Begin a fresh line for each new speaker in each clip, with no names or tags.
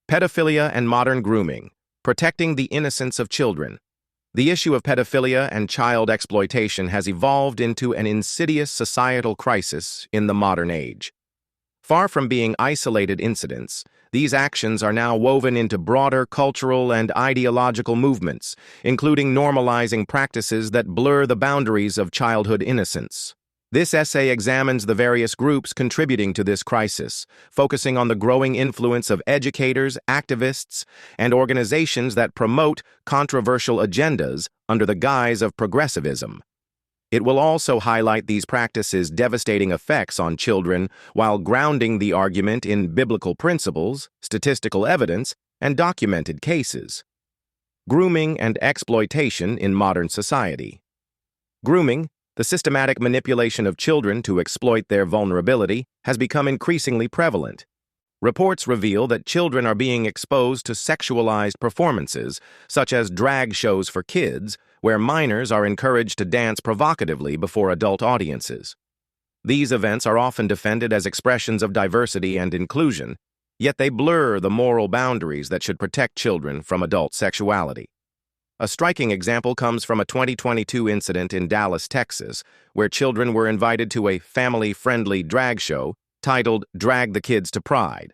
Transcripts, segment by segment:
Pedophilia and modern grooming, protecting the innocence of children. The issue of pedophilia and child exploitation has evolved into an insidious societal crisis in the modern age. Far from being isolated incidents, these actions are now woven into broader cultural and ideological movements, including normalizing practices that blur the boundaries of childhood innocence. This essay examines the various groups contributing to this crisis, focusing on the growing influence of educators, activists, and organizations that promote controversial agendas under the guise of progressivism. It will also highlight these practices' devastating effects on children while grounding the argument in biblical principles, statistical evidence, and documented cases. Grooming and exploitation in modern society. Grooming, the systematic manipulation of children to exploit their vulnerability, has become increasingly prevalent. Reports reveal that children are being exposed to sexualized performances, such as drag shows for kids, where minors are encouraged to dance provocatively before adult audiences. These events are often defended as expressions of diversity and inclusion, yet they blur the moral boundaries that should protect children from adult sexuality. A striking example comes from a 2022 incident in Dallas, Texas, where children were invited to a family-friendly drag show titled Drag the Kids to Pride.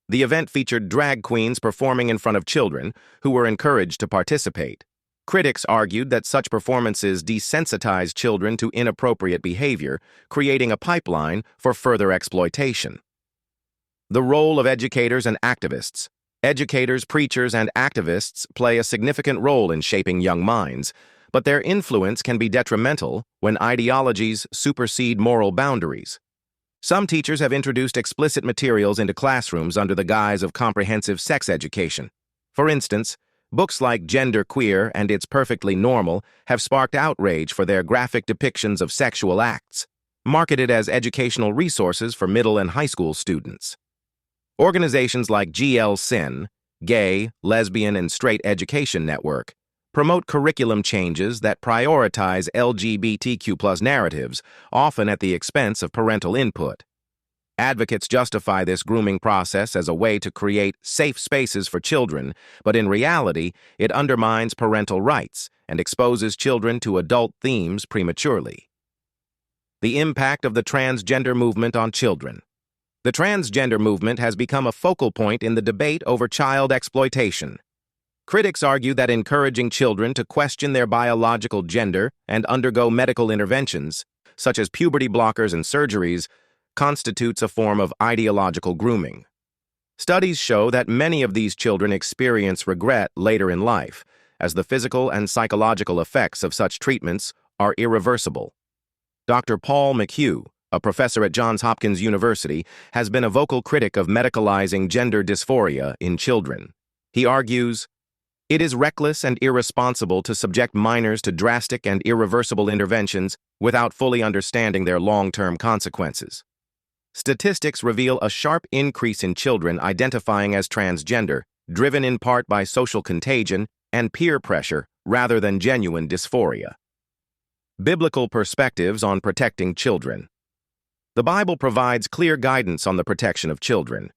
The event featured drag queens performing in front of children, who were encouraged to participate. Critics argued that such performances desensitize children to inappropriate behavior, creating a pipeline for further exploitation. The role of educators and activists. Educators, preachers, and activists play a significant role in shaping young minds, but their influence can be detrimental when ideologies supersede moral boundaries. Some teachers have introduced explicit materials into classrooms under the guise of comprehensive sex education. For instance, books like Gender Queer and It's Perfectly Normal have sparked outrage for their graphic depictions of sexual acts, marketed as educational resources for middle and high school students. Organizations like GL-SYN, Gay, Lesbian, and Straight Education Network, promote curriculum changes that prioritize LGBTQ+ narratives, often at the expense of parental input. Advocates justify this grooming process as a way to create safe spaces for children, but in reality, it undermines parental rights and exposes children to adult themes prematurely. The impact of the transgender movement on children. The transgender movement has become a focal point in the debate over child exploitation. Critics argue that encouraging children to question their biological gender and undergo medical interventions, such as puberty blockers and surgeries, constitutes a form of ideological grooming. Studies show that many of these children experience regret later in life, as the physical and psychological effects of such treatments are irreversible. Dr. Paul McHugh, a professor at Johns Hopkins University, has been a vocal critic of medicalizing gender dysphoria in children. He argues, "It is reckless and irresponsible to subject minors to drastic and irreversible interventions without fully understanding their long-term consequences." Statistics reveal a sharp increase in children identifying as transgender, driven in part by social contagion and peer pressure rather than genuine dysphoria. Biblical perspectives on protecting children. The Bible provides clear guidance on the protection of children.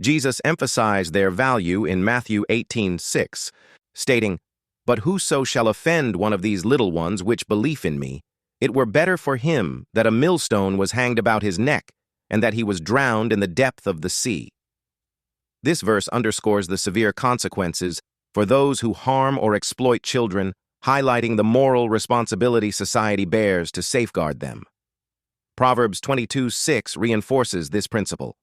Jesus emphasized their value in Matthew 18:6, stating, "But whoso shall offend one of these little ones which believe in me, it were better for him that a millstone was hanged about his neck, and that he was drowned in the depth of the sea." This verse underscores the severe consequences for those who harm or exploit children, highlighting the moral responsibility society bears to safeguard them. Proverbs 22:6 reinforces this principle.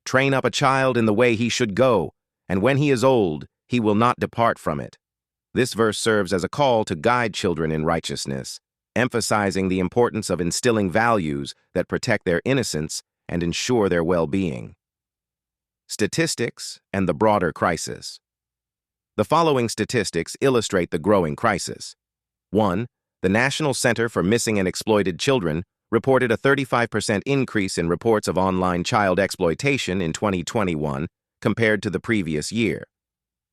"Train up a child in the way he should go, and when he is old, he will not depart from it." This verse serves as a call to guide children in righteousness, emphasizing the importance of instilling values that protect their innocence and ensure their well-being. Statistics and the broader crisis. The following statistics illustrate the growing crisis. 1. The National Center for Missing and Exploited Children reported a 35% increase in reports of online child exploitation in 2021 compared to the previous year.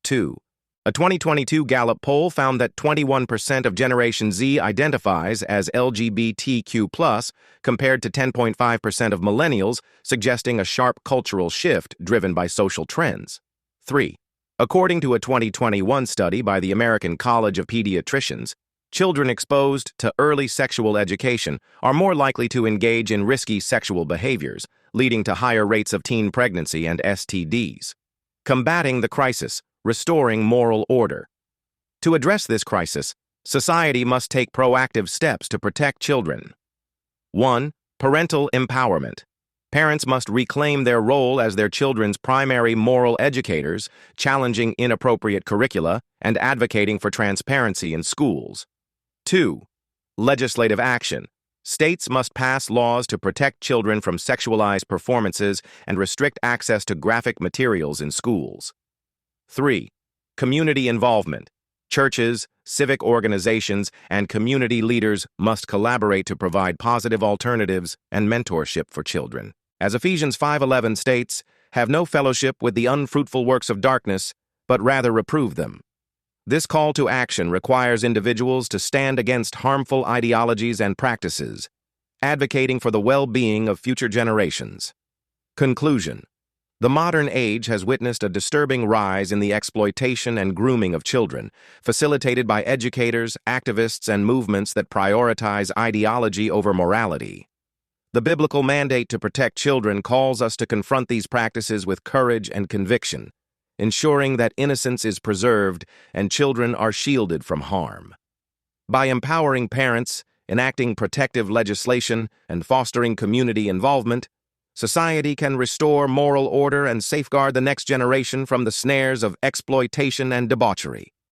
2. A 2022 Gallup poll found that 21% of Generation Z identifies as LGBTQ+, compared to 10.5% of millennials, suggesting a sharp cultural shift driven by social trends. 3. According to a 2021 study by the American College of Pediatricians, children exposed to early sexual education are more likely to engage in risky sexual behaviors, leading to higher rates of teen pregnancy and STDs. Combating the crisis, restoring moral order. To address this crisis, society must take proactive steps to protect children. 1. Parental empowerment. Parents must reclaim their role as their children's primary moral educators, challenging inappropriate curricula and advocating for transparency in schools. 2. Legislative action. States must pass laws to protect children from sexualized performances and restrict access to graphic materials in schools. 3. Community involvement. Churches, civic organizations, and community leaders must collaborate to provide positive alternatives and mentorship for children. As Ephesians 5:11 states, "Have no fellowship with the unfruitful works of darkness, but rather reprove them." This call to action requires individuals to stand against harmful ideologies and practices, advocating for the well-being of future generations. Conclusion. The modern age has witnessed a disturbing rise in the exploitation and grooming of children, facilitated by educators, activists, and movements that prioritize ideology over morality. The biblical mandate to protect children calls us to confront these practices with courage and conviction, ensuring that innocence is preserved and children are shielded from harm. By empowering parents, enacting protective legislation, and fostering community involvement, society can restore moral order and safeguard the next generation from the snares of exploitation and debauchery.